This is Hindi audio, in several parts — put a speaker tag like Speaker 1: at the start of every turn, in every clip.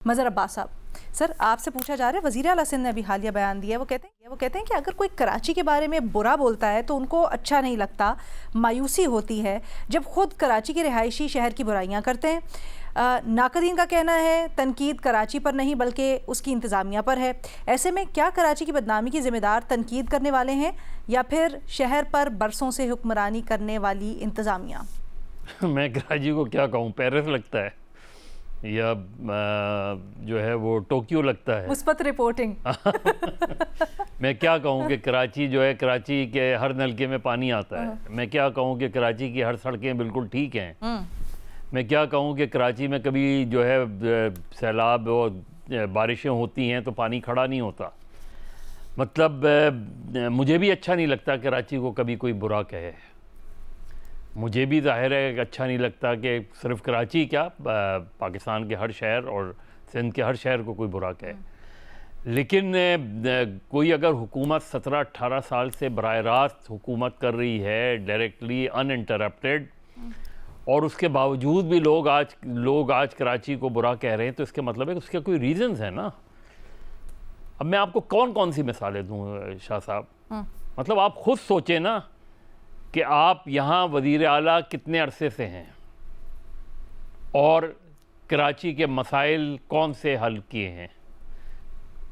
Speaker 1: मज़हर अब्बास साहब, सर आपसे पूछा जा रहा है, वज़ीर आला सिंध ने अभी हालिया बयान दिया है, वो कहते हैं कि अगर कोई कराची के बारे में बुरा बोलता है तो उनको अच्छा नहीं लगता, मायूसी होती है जब खुद कराची के रिहायशी शहर की बुराइयां करते हैं। नाकदीन का कहना है तनकीद कराची पर नहीं बल्कि उसकी इंतज़ामिया पर है। ऐसे में क्या कराची की बदनामी की ज़िम्मेदार तनकीद करने वाले हैं या फिर शहर पर बरसों से हुक्मरानी करने वाली इंतज़ामिया?
Speaker 2: मैं कराची को क्या कहूँ, पेरिस लगता है या जो है वो टोक्यो लगता है।
Speaker 1: मुस्बत रिपोर्टिंग।
Speaker 2: मैं क्या कहूँ कि कराची जो है, कराची के हर नलके में पानी आता है। मैं क्या कहूँ कि कराची की हर सड़कें बिल्कुल ठीक हैं। मैं क्या कहूँ कि कराची में कभी जो है सैलाब और बारिशें होती हैं तो पानी खड़ा नहीं होता। मतलब मुझे भी अच्छा नहीं लगता कराची को कभी कोई बुरा कहे। मुझे भी जाहिर है कि अच्छा नहीं लगता कि सिर्फ कराची क्या, पाकिस्तान के हर शहर और सिंध के हर शहर को कोई बुरा कहे। लेकिन कोई अगर हुकूमत 17-18 साल से बराह रास्त हुकूमत कर रही है, डायरेक्टली अनइंटरप्टेड, और उसके बावजूद भी लोग आज कराची को बुरा कह रहे हैं, तो इसके मतलब है कि उसके कोई रीज़न्स हैं ना। अब मैं आपको कौन कौन सी मिसालें दूँ शाह साहब? मतलब आप खुद सोचें ना कि आप यहाँ वज़ीर आला कितने अरसे से हैं और कराची के मसाइल कौन से हल किए हैं,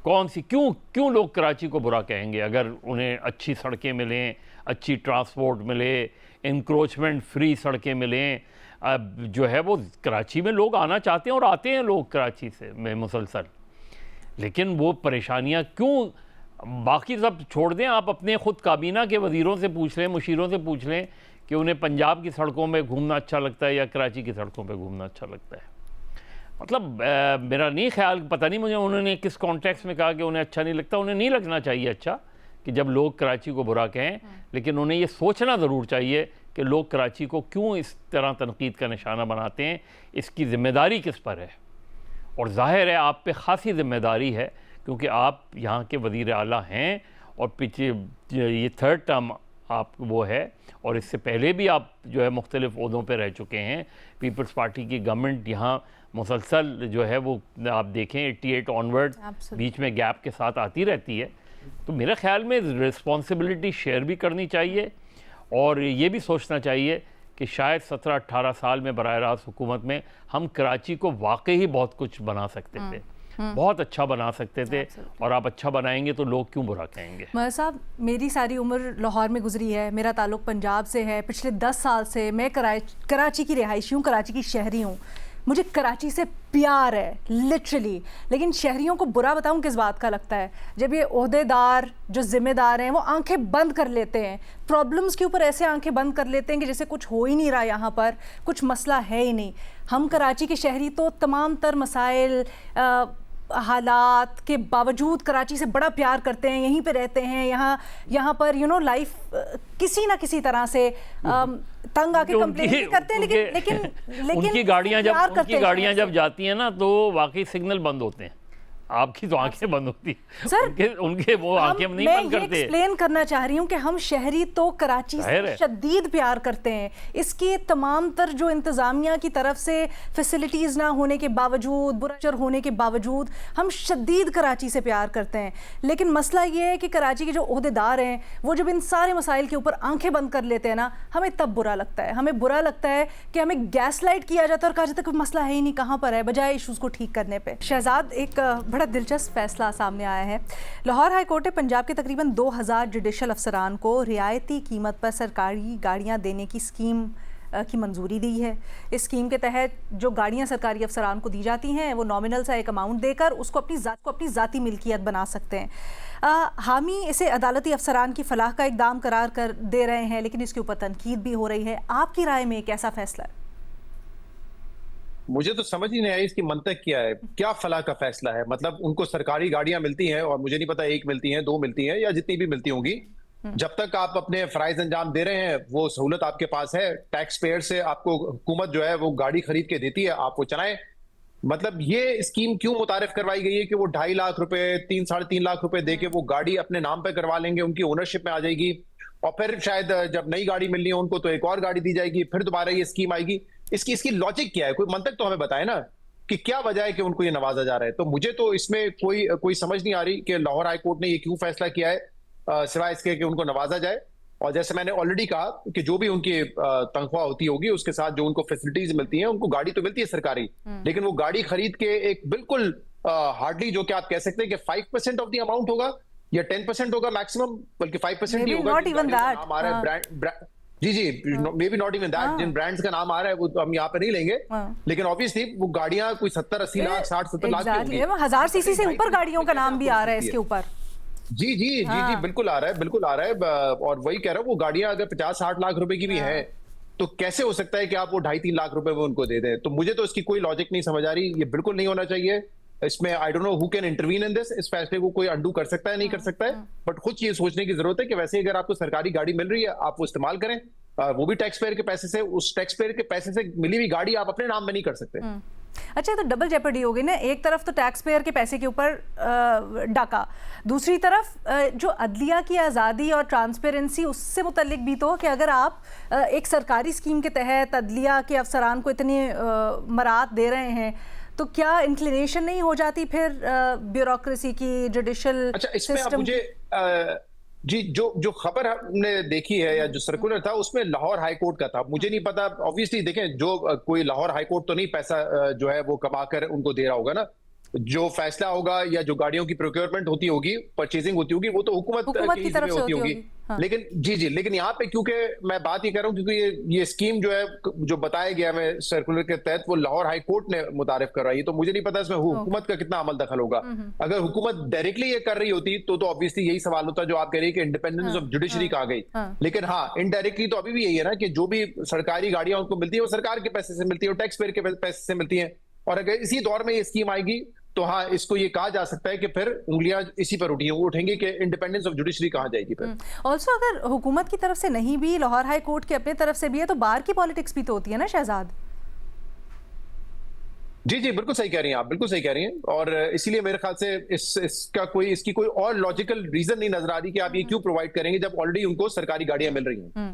Speaker 2: कौन सी क्यों लोग कराची को बुरा कहेंगे अगर उन्हें अच्छी सड़कें मिलें, अच्छी ट्रांसपोर्ट मिले, इंक्रोचमेंट फ्री सड़कें मिलें। अब जो है वो कराची में लोग आना चाहते हैं और आते हैं लोग कराची से में मुसलसल, लेकिन वो परेशानियाँ क्यों? बाकी सब छोड़ दें, आप अपने ख़ुद काबीना के वज़ीरों से पूछ लें, मुशीरों से पूछ लें कि उन्हें पंजाब की सड़कों में घूमना अच्छा लगता है या कराची की सड़कों पे घूमना अच्छा लगता है। मतलब मेरा नहीं ख्याल, पता नहीं मुझे उन्होंने किस कॉन्टेक्स्ट में कहा कि उन्हें अच्छा नहीं लगता। उन्हें नहीं लगना चाहिए अच्छा कि जब लोग कराची को बुरा कहें, लेकिन उन्हें ये सोचना ज़रूर चाहिए कि लोग कराची को क्यों इस तरह तनकीद का निशाना बनाते हैं, इसकी ज़िम्मेदारी किस पर है। और ज़ाहिर है आप पे ख़ासी ज़िम्मेदारी है क्योंकि आप यहाँ के वज़ीर आला हैं और पीछे ये थर्ड टर्म आप वो है, और इससे पहले भी आप जो है मुख्तलिफ़ ओहदों पे रह चुके हैं। पीपल्स पार्टी की गवर्नमेंट यहाँ मुसलसल जो है वो आप देखें 88 ऑनवर्ड बीच में गैप के साथ आती रहती है। तो मेरे ख़्याल में रिस्पॉन्सिबिलिटी शेयर भी करनी चाहिए और ये भी सोचना चाहिए कि शायद 17-18 साल में बराह रास्त हुकूमत में हम कराची को वाकई ही बहुत कुछ बना सकते थे, बहुत अच्छा बना सकते थे, और आप अच्छा बनाएंगे तो लोग क्यों बुरा कहेंगे।
Speaker 1: मज़हर साहब, मेरी सारी उम्र लाहौर में गुजरी है, मेरा ताल्लुक़ पंजाब से है। पिछले 10 साल से मैं कराची की रिहायशी हूँ, कराची की शहरी हूँ। मुझे कराची से प्यार है लिटरली, लेकिन शहरियों को बुरा बताऊं किस बात का लगता है, जब ये ओहदेदार जो ज़िम्मेदार हैं वो आंखें बंद कर लेते हैं, प्रॉब्लम्स के ऊपर ऐसे आंखें बंद कर लेते हैं कि जैसे कुछ हो ही नहीं रहा, यहाँ पर कुछ मसला है ही नहीं। हम कराची के शहरी तो तमाम तर मसाइल हालात के बावजूद कराची से बड़ा प्यार करते हैं, यहीं पे रहते हैं, यहाँ पर लाइफ किसी ना किसी तरह से तंग आके कंप्लेन नहीं करते हैं, लेकिन
Speaker 2: उनकी गाड़ियां जब जाती हैं ना तो वाकई सिग्नल बंद होते हैं, आपकी तो आंखें बंद होती हैं सर, उनके वो आंखें नहीं बंद करते।
Speaker 1: मैं एक्सप्लेन करना चाह रही हूँ कि हम शहरी तो कराची से शदीद प्यार करते हैं, इसके तमाम तर जो इंतज़ामिया की तरफ से फैसिलिटीज़ ना होने के बावजूद, बुरा होने के बावजूद हम शदीद कराची से प्यार करते हैं। लेकिन मसला ये है कि कराची के जो ओहदेदार हैं वो जब इन सारे मसाइल के ऊपर आंखें बंद कर लेते हैं ना, हमें तब बुरा लगता है। हमें बुरा लगता है कि हमें गैस लाइट किया जाता है और कहा जाता है कोई मसला है ही नहीं, कहाँ पर है, बजाय इशूज़ को ठीक करने पर। शहजाद, एक बड़ा दिलचस्प फैसला सामने आया है। लाहौर हाई कोर्ट ने पंजाब के तकरीबन 2000 जुडिशल अफसरान को रियायती कीमत पर सरकारी गाड़ियां देने की स्कीम की मंजूरी दी है। इस स्कीम के तहत जो गाड़ियां सरकारी अफसरान को दी जाती हैं वो नॉमिनल सा एक अमाउंट देकर उसको अपनी ज़ाती मिल्कियत बना सकते हैं। हामी इसे अदालती अफसरान की फलाह का इकदाम करार कर दे रहे हैं, लेकिन इसके ऊपर तनकीद भी हो रही है। आपकी राय में कैसा फैसला है?
Speaker 3: मुझे तो समझ ही नहीं आया इसकी मंतक क्या है, क्या फलाह का फैसला है। मतलब उनको सरकारी गाड़ियां मिलती हैं और मुझे नहीं पता एक मिलती हैं, 2 मिलती हैं या जितनी भी मिलती होंगी, जब तक आप अपने फराइज अंजाम दे रहे हैं वो सहूलत आपके पास है। टैक्स पेयर से आपको हुकूमत जो है वो गाड़ी खरीद के देती है, आप वो चलाएं। मतलब ये स्कीम क्यों मुतारिफ करवाई गई है कि वो 2.5 लाख रुपए 3-3.5 लाख रुपए दे के वो गाड़ी अपने नाम पे करवा लेंगे, उनकी ओनरशिप में आ जाएगी, और फिर शायद जब नई गाड़ी मिलनी हो उनको तो एक और गाड़ी दी जाएगी, फिर दोबारा ये स्कीम आएगी। इसकी लॉजिक क्या है? कोई मंतक तो हमें बताए ना। कि क्या वजह है कि उनको ये नवाजा जा रहा है। तो मुझे तो इसमें कोई समझ नहीं आ रही कि लाहौर हाई कोर्ट ने ये क्यों फैसला किया है, सिवाय इसके कि उनको नवाजा जाए। और जैसे मैंने ऑलरेडी कहा कि जो भी उनकी तनख्वाह होती होगी उसके साथ जो उनको फैसिलिटीज मिलती हैं, उनको गाड़ी तो मिलती है सरकारी, लेकिन वो गाड़ी खरीद के एक बिल्कुल हार्डली, जो कि आप कह सकते हैं कि 5% ऑफ द अमाउंट होगा या 10% होगा मैक्सिमम, बल्कि 5% ही होगा।
Speaker 1: Not even that.
Speaker 3: जी, maybe not even that. जिन ब्रांड्स का नाम आ रहा है वो तो हम यहाँ पे नहीं लेंगे, लेकिन ऑब्वियसली वो गाड़ियां कोई 70-80 लाख, 60-70 लाख की होंगी।
Speaker 1: 1000 सीसी से ऊपर गाड़ियों का नाम भी आ रहा है इसके ऊपर।
Speaker 3: जी, बिल्कुल आ रहा है, बिल्कुल आ रहा है। और वही कह रहा हूँ, वो गाड़ियां अगर 50-60 लाख रुपए की भी हैं, तो कैसे हो सकता है कि आप वो 2.5-3 लाख रुपए वो उनको दे दें? तो मुझे तो इसकी कोई लॉजिक नहीं समझ आ रही, ये बिल्कुल नहीं होना चाहिए। इसमें I don't know who can intervene in this, इस फैसले को कोई अंडू कर सकता है, नहीं कर सकता है, बट खुद ये सोचने की जरूरत है कि वैसे अगर आपको सरकारी गाड़ी मिल रही है, आप वो इस्तेमाल करें, वो भी टैक्स पेयर के पैसे से। उस टैक्स पेयर के पैसे से मिली हुई गाड़ी आप अपने नाम में नहीं कर सकते।
Speaker 1: अच्छा, तो डबल जेपर्डी हो गई ना, एक तरफ तो टैक्स पेयर के पैसे के ऊपर डाका, दूसरी तरफ जो अदलिया की आज़ादी और ट्रांसपेरेंसी, उससे मुतल्लिक भी तो कि अगर आप एक सरकारी स्कीम के तहत अदलिया के अफसरान को इतनी मराहत दे रहे हैं, तो क्या इंक्लिनेशन नहीं हो जाती फिर ब्यूरोक्रेसी की, जुडिशल सिस्टम की?
Speaker 3: जी, जो खबर हमने देखी है या जो सर्कुलर था उसमें लाहौर हाई कोर्ट का था, मुझे नहीं पता। ऑब्वियसली देखें, जो कोई लाहौर हाई कोर्ट तो नहीं पैसा जो है वो कमाकर उनको दे रहा होगा ना, जो फैसला होगा या जो गाड़ियों की प्रोक्योरमेंट होती होगी, परचेजिंग होती होगी, वो तो हुकूमत
Speaker 1: की तरफ से होती होगी।
Speaker 3: हाँ। लेकिन लेकिन यहाँ पे क्योंकि मैं बात ये कर रहा हूँ क्योंकि ये स्कीम जो है, जो बताया गया है सर्कुलर के तहत, वो लाहौर हाई कोर्ट ने मुतारिफ कर रही है। तो मुझे नहीं पता इसमें हुकूमत का कितना अमल दखल होगा। अगर हुकूमत डायरेक्टली ये कर रही होती तो ऑब्वियसली यही सवाल होता जो आप कह रही है कि इंडिपेंडेंस ऑफ जुडिशरी कहाँ गई। लेकिन हाँ, इनडायरेक्टली तो अभी भी यही है ना कि जो भी सरकारी गाड़ियां उनको मिलती है वो सरकार के पैसे से मिलती है, टैक्स पेयर के पैसे से मिलती है। और अगर इसी दौर में ये स्कीम आएगी तो हाँ, इसको ये कहा जा सकता है कि फिर उंगलियां इसी पर उठेंगी कि इंडिपेंडेंस ऑफ जुडिशरी कहां जाएगी फिर।
Speaker 1: ऑल्सो अगर हुकूमत की तरफ से नहीं भी, लाहौर हाई कोर्ट की अपनी तरफ से भी है, तो बाहर की पॉलिटिक्स भी तो होती है ना शहजाद?
Speaker 3: जी, बिल्कुल सही कह रही हैं आप, बिल्कुल सही कह रही हैं। और इसीलिए मेरे ख्याल से इसकी कोई और लॉजिकल रीजन नहीं नजर आ रही कि आप ये क्यों प्रोवाइड करेंगे जब ऑलरेडी उनको सरकारी गाड़ियां मिल रही हैं।